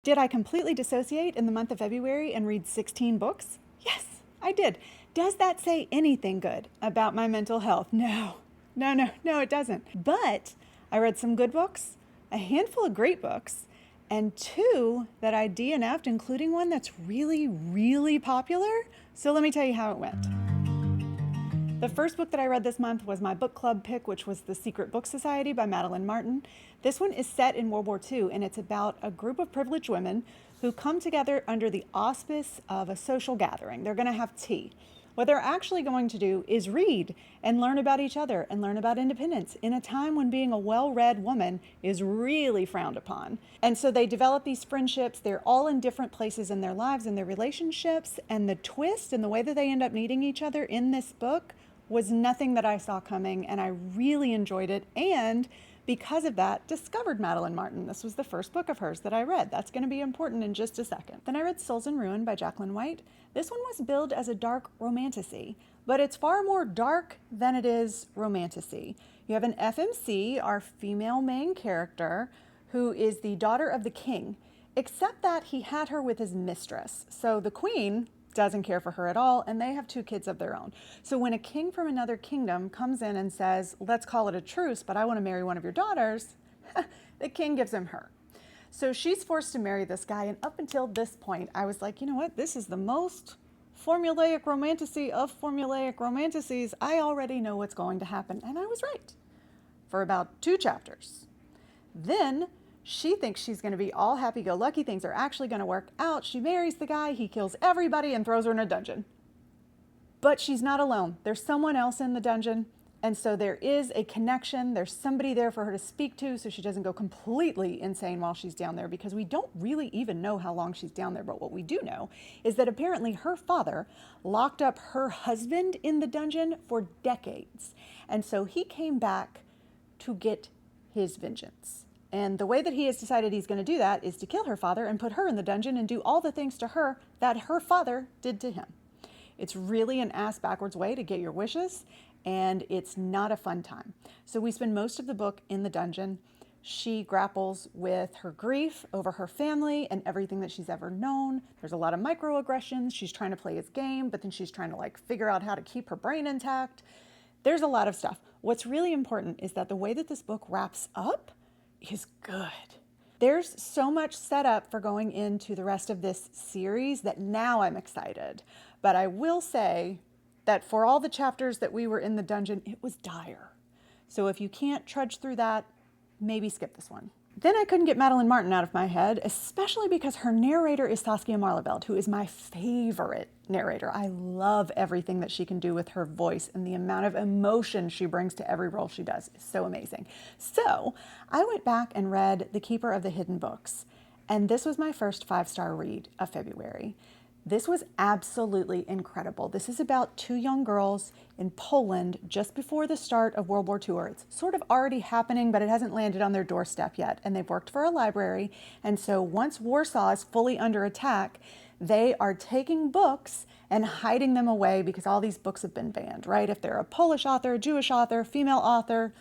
Did I completely dissociate in the month of February and read 16 books? Yes, I did. Does that say anything good about my mental health? No, no, it doesn't. But I read some good books, a handful of great books, and two that I DNF'd, including one that's really, really popular. So let me tell you how it went. The first book that I read this month was my book club pick, which was The Secret Book Society by Madeline Martin. This one is set in World War II, and it's about a group of privileged women who come together under the auspice of a social gathering. They're going to have tea. What they're actually going to do is read and learn about each other and learn about independence in a time when being a well-read woman is really frowned upon. And so they develop these friendships. They're all in different places in their lives and their relationships, and the twist and the way that they end up meeting each other in this book was nothing that I saw coming, and I really enjoyed it, and because of that, discovered Madeline Martin. This was the first book of hers that I read. That's going to be important in just a second. Then I read Souls in Ruin by Jacqueline White. This one was billed as a dark romantasy, but it's far more dark than it is romantasy. You have an FMC, our female main character, who is the daughter of the king, except that he had her with his mistress. So the queen doesn't care for her at all, and they have two kids of their own. So when a king from another kingdom comes in and says, let's call it a truce, but I want to marry one of your daughters, the king gives him her. So she's forced to marry this guy, and up until this point, I was like, you know what, this is the most formulaic romantasy of formulaic romantasies. I already know what's going to happen, and I was right for about 2 chapters. Then she thinks she's going to be all happy-go-lucky. Things are actually going to work out. She marries the guy. He kills everybody and throws her in a dungeon. But she's not alone. There's someone else in the dungeon. And so there is a connection. There's somebody there for her to speak to so she doesn't go completely insane while she's down there, because we don't really even know how long she's down there. But what we do know is that apparently her father locked up her husband in the dungeon for decades. And so he came back to get his vengeance. And the way that he has decided he's going to do that is to kill her father and put her in the dungeon and do all the things to her that her father did to him. It's really an ass-backwards way to get your wishes, and it's not a fun time. So we spend most of the book in the dungeon. She grapples with her grief over her family and everything that she's ever known. There's a lot of microaggressions. She's trying to play his game, but then she's trying to figure out how to keep her brain intact. There's a lot of stuff. What's really important is that the way that this book wraps up is good. There's so much set up for going into the rest of this series that now I'm excited. But I will say that for all the chapters that we were in the dungeon, it was dire. So if you can't trudge through that, maybe skip this one. Then I couldn't get Madeline Martin out of my head, especially because her narrator is Saskia Marleveld, who is my favorite narrator. I love everything that she can do with her voice, and the amount of emotion she brings to every role she does is so amazing. So I went back and read The Keeper of the Hidden Books, and this was my first 5-star read of February. This was absolutely incredible. This is about 2 young girls in Poland just before the start of World War II. It's sort of already happening, but it hasn't landed on their doorstep yet. And they've worked for a library. And so once Warsaw is fully under attack, they are taking books and hiding them away because all these books have been banned, right? If they're a Polish author, Jewish author, female author,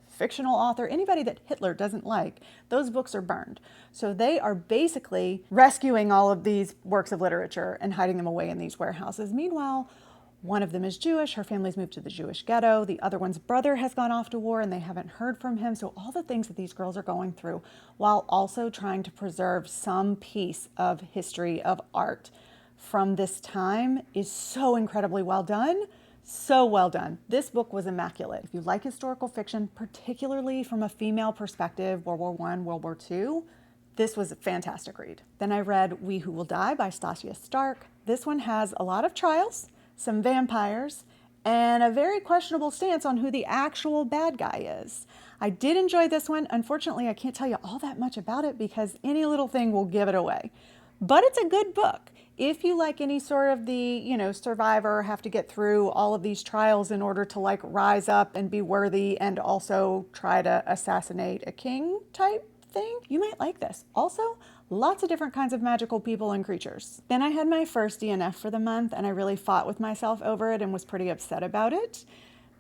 fictional author, anybody that Hitler doesn't like, those books are burned. So they are basically rescuing all of these works of literature and hiding them away in these warehouses. Meanwhile, one of them is Jewish. Her family's moved to the Jewish ghetto. The other one's brother has gone off to war and they haven't heard from him. So all the things that these girls are going through while also trying to preserve some piece of history of art from this time is so incredibly well done. So well done. This book was immaculate. If you like historical fiction, particularly from a female perspective, World War I, World War II, this was a fantastic read. Then I read We Who Will Die by Stasia Stark. This one has a lot of trials, some vampires, and a very questionable stance on who the actual bad guy is. I did enjoy this one. Unfortunately, I can't tell you all that much about it because any little thing will give it away. But it's a good book. If you like any sort of the, survivor, have to get through all of these trials in order to rise up and be worthy and also try to assassinate a king type thing, you might like this. Also, lots of different kinds of magical people and creatures. Then I had my first DNF for the month and I really fought with myself over it and was pretty upset about it.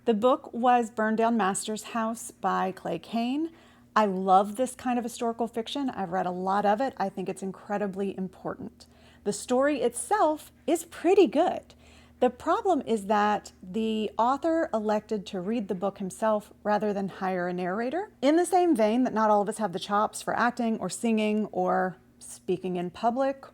The book was Burn Down Master's House by Clay Cane. I love this kind of historical fiction. I've read a lot of it. I think it's incredibly important. The story itself is pretty good. The problem is that the author elected to read the book himself rather than hire a narrator. In the same vein that not all of us have the chops for acting or singing or speaking in public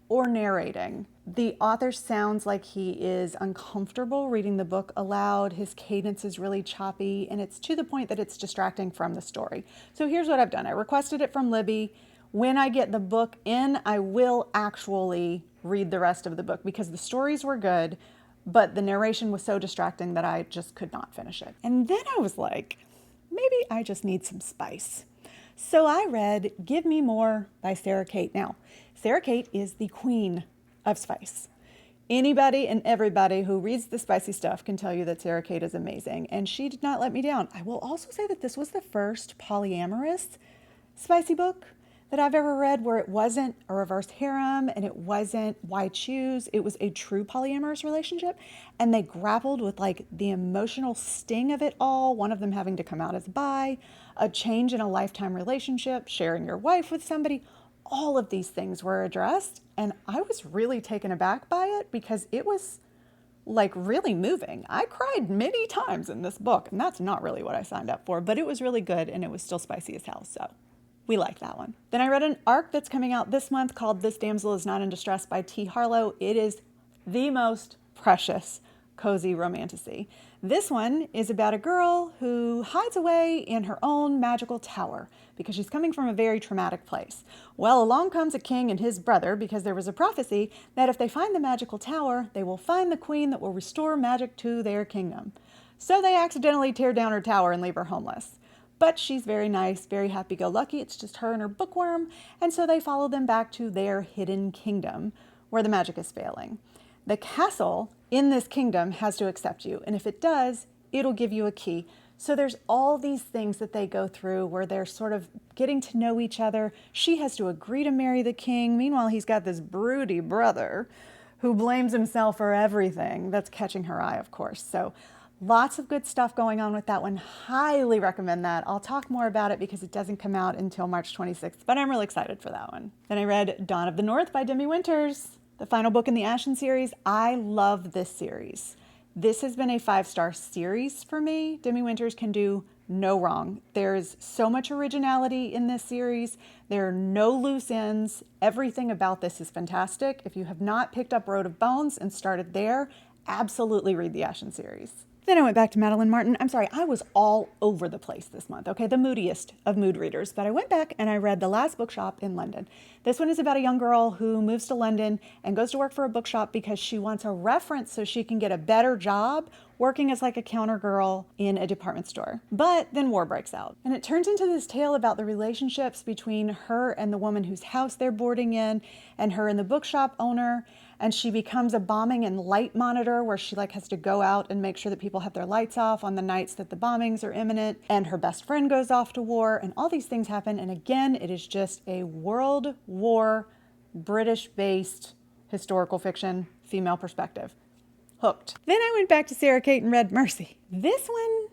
or narrating. The author sounds like he is uncomfortable reading the book aloud. His cadence is really choppy, and it's to the point that it's distracting from the story. So here's what I've done. I requested it from Libby. When I get the book in, I will actually read the rest of the book because the stories were good, but the narration was so distracting that I just could not finish it. And then I was like, maybe I just need some spice. So I read Give Me More by Sarah Kate. Now, Sarah Kate is the queen of spice. Anybody and everybody who reads the spicy stuff can tell you that Sarah Kate is amazing, and she did not let me down. I will also say that this was the first polyamorous spicy book that I've ever read where it wasn't a reverse harem and it wasn't why choose. It was a true polyamorous relationship, and they grappled with like the emotional sting of it all, one of them having to come out as bi, a change in a lifetime relationship, sharing your wife with somebody. All of these things were addressed, and I was really taken aback by it because it was like really moving. I cried many times in this book, and that's not really what I signed up for, but it was really good and it was still spicy as hell, so we liked that one. Then I read an arc that's coming out this month called This Damsel Is Not in Distress by T. Harlow. It is the most precious cozy romantasy. This one is about a girl who hides away in her own magical tower because she's coming from a very traumatic place. Well, along comes a king and his brother because there was a prophecy that if they find the magical tower, they will find the queen that will restore magic to their kingdom. So they accidentally tear down her tower and leave her homeless. But she's very nice, very happy-go-lucky. It's just her and her bookworm. And so they follow them back to their hidden kingdom where the magic is failing. The castle in this kingdom has to accept you. And if it does, it'll give you a key. So there's all these things that they go through where they're sort of getting to know each other. She has to agree to marry the king. Meanwhile, he's got this broody brother who blames himself for everything. That's catching her eye, of course. So lots of good stuff going on with that one. Highly recommend that. I'll talk more about it because it doesn't come out until March 26th, but I'm really excited for that one. Then I read Dawn of the North by Demi Winters, the final book in the Ashen series. I love this series. This has been a 5-star series for me. Demi Winters can do no wrong. There's so much originality in this series. There are no loose ends. Everything about this is fantastic. If you have not picked up Road of Bones and started there, absolutely read the Ashen series. Then I went back to Madeline Martin. I'm sorry, I was all over the place this month, okay? The moodiest of mood readers. But I went back and I read The Last Bookshop in London. This one is about a young girl who moves to London and goes to work for a bookshop because she wants a reference so she can get a better job working as like a counter girl in a department store. But then war breaks out. And it turns into this tale about the relationships between her and the woman whose house they're boarding in, and her and the bookshop owner. And she becomes a bombing and light monitor where she like has to go out and make sure that people have their lights off on the nights that the bombings are imminent. And her best friend goes off to war and all these things happen. And again, it is just a World War British-based historical fiction, female perspective. Hooked. Then I went back to Sarah Kate and read Mercy. This one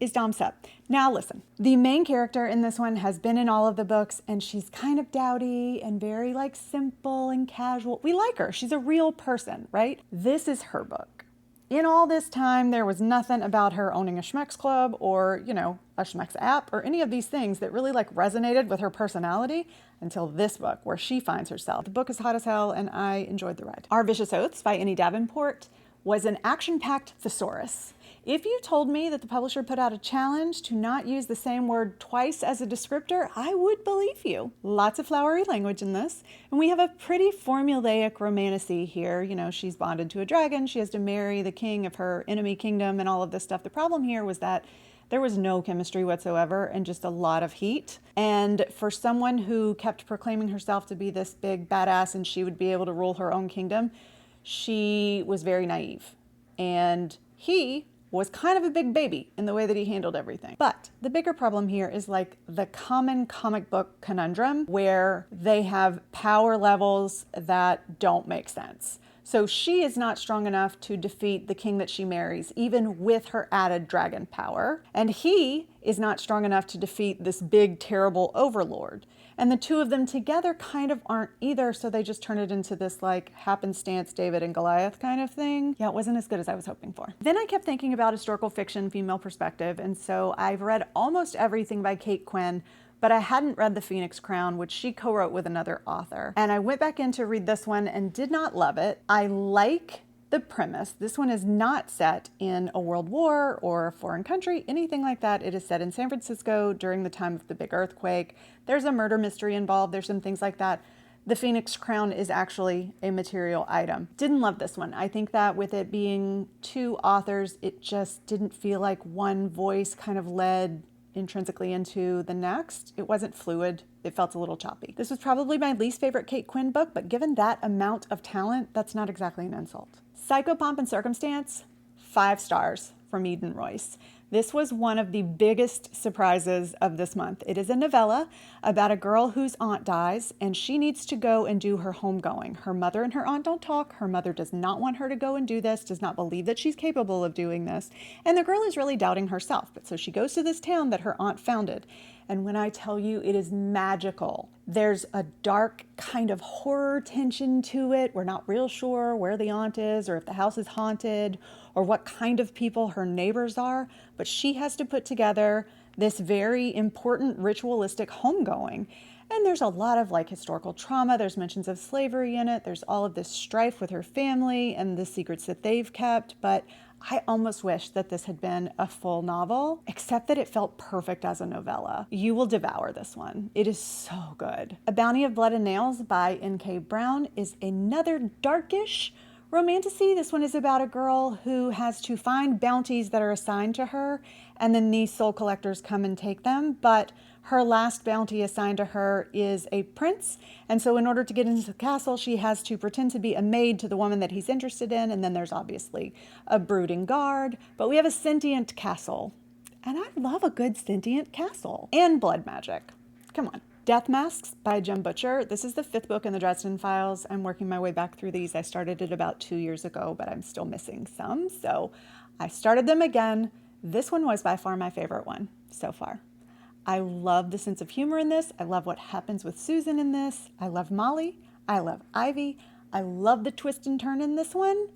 is Dom Sup. Now listen, the main character in this one has been in all of the books and she's kind of dowdy and very like simple and casual. We like her. She's a real person, right? This is her book. In all this time, there was nothing about her owning a Schmex club or, you know, a Schmex app or any of these things that really like resonated with her personality until this book where she finds herself. The book is hot as hell and I enjoyed the ride. Our Vicious Oaths by Annie Davenport was an action-packed thesaurus. If you told me that the publisher put out a challenge to not use the same word twice as a descriptor, I would believe you. Lots of flowery language in this. And we have a pretty formulaic romantasy here. You know, she's bonded to a dragon. She has to marry the king of her enemy kingdom and all of this stuff. The problem here was that there was no chemistry whatsoever and just a lot of heat. And for someone who kept proclaiming herself to be this big badass and she would be able to rule her own kingdom, she was very naive. And he was kind of a big baby in the way that he handled everything. But the bigger problem here is like the common comic book conundrum where they have power levels that don't make sense. So she is not strong enough to defeat the king that she marries, even with her added dragon power. And he is not strong enough to defeat this big, terrible overlord. And the two of them together kind of aren't either, so they just turn it into this like happenstance David and Goliath kind of thing. Yeah, it wasn't as good as I was hoping for. Then I kept thinking about historical fiction, female perspective, and so I've read almost everything by Kate Quinn, but I hadn't read The Phoenix Crown, which she co-wrote with another author. And I went back in to read this one and did not love it. I like the premise. This one is not set in a world war or a foreign country, anything like that. It is set in San Francisco during the time of the big earthquake. There's a murder mystery involved. There's some things like that. The Phoenix Crown is actually a material item. Didn't love this one. I think that with it being two authors, it just didn't feel like one voice kind of led intrinsically into the next. It wasn't fluid. It felt a little choppy. This was probably my least favorite Kate Quinn book, but given that amount of talent, that's not exactly an insult. Psycho Pomp and Circumstance, 5 stars from Eden Royce. This was one of the biggest surprises of this month. It is a novella about a girl whose aunt dies and she needs to go and do her homegoing. Her mother and her aunt don't talk. Her mother does not want her to go and do this, does not believe that she's capable of doing this. And the girl is really doubting herself. But so she goes to this town that her aunt founded. And when I tell you it is magical, there's a dark kind of horror tension to it. We're not real sure where the aunt is or if the house is haunted or what kind of people her neighbors are, but she has to put together this very important ritualistic homegoing. And there's a lot of like historical trauma. There's mentions of slavery in it. There's all of this strife with her family and the secrets that they've kept. But I almost wish that this had been a full novel, except that it felt perfect as a novella. You will devour this one. It is so good. A Bounty of Blood and Nails by N.K. Brown is another darkish romantasy. This one is about a girl who has to find bounties that are assigned to her, and then these soul collectors come and take them. But her last bounty assigned to her is a prince, and so in order to get into the castle, she has to pretend to be a maid to the woman that he's interested in, and then there's obviously a brooding guard. But we have a sentient castle, and I love a good sentient castle. And blood magic. Come on. Death Masks by Jem Butcher. This is the 5th book in the Dresden Files. I'm working my way back through these. I started it about 2 years ago, but I'm still missing some, so I started them again. This one was by far my favorite one so far. I love the sense of humor in this. I love what happens with Susan in this. I love Molly. I love Ivy. I love the twist and turn in this one.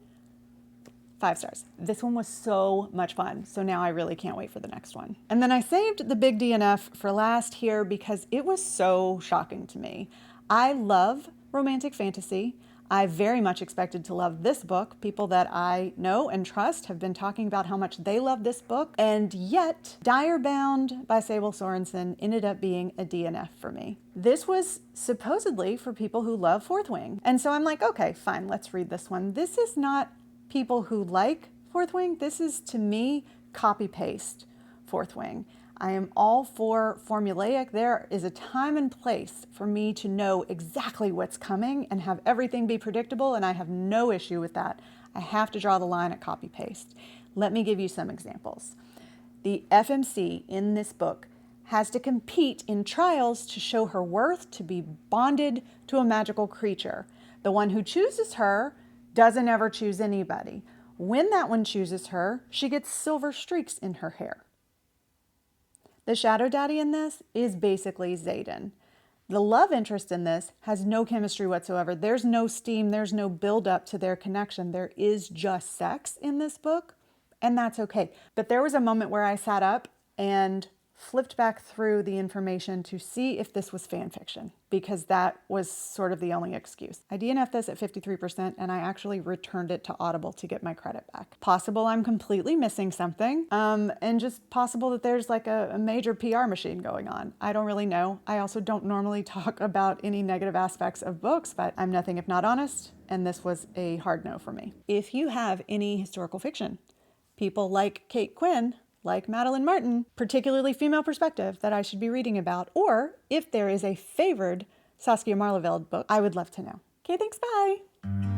5 stars. This one was so much fun. So now I really can't wait for the next one. And then I saved the big DNF for last here because it was so shocking to me. I love romantic fantasy. I very much expected to love this book. People that I know and trust have been talking about how much they love this book. And yet, Direbound by Sable Sorensen ended up being a DNF for me. This was supposedly for people who love Fourth Wing. And so I'm like, okay, fine, let's read this one. This is not people who like Fourth Wing. This is, to me, copy-paste Fourth Wing. I am all for formulaic. There is a time and place for me to know exactly what's coming and have everything be predictable, and I have no issue with that. I have to draw the line at copy-paste. Let me give you some examples. The FMC in this book has to compete in trials to show her worth, to be bonded to a magical creature. The one who chooses her doesn't ever choose anybody. When that one chooses her, she gets silver streaks in her hair. The shadow daddy in this is basically Xaden. The love interest in this has no chemistry whatsoever. There's no steam, there's no build up to their connection. There is just sex in this book, and that's okay. But there was a moment where I sat up and flipped back through the information to see if this was fan fiction, because that was sort of the only excuse. I DNF'd this at 53%, and I actually returned it to Audible to get my credit back. Possible I'm completely missing something, and just possible that there's like a major PR machine going on. I don't really know. I also don't normally talk about any negative aspects of books, but I'm nothing if not honest, and this was a hard no for me. If you have any historical fiction, people like Kate Quinn, like Madeline Martin, particularly female perspective, that I should be reading about, or if there is a favored Saskia Marleveld book, I would love to know. Okay, thanks, bye.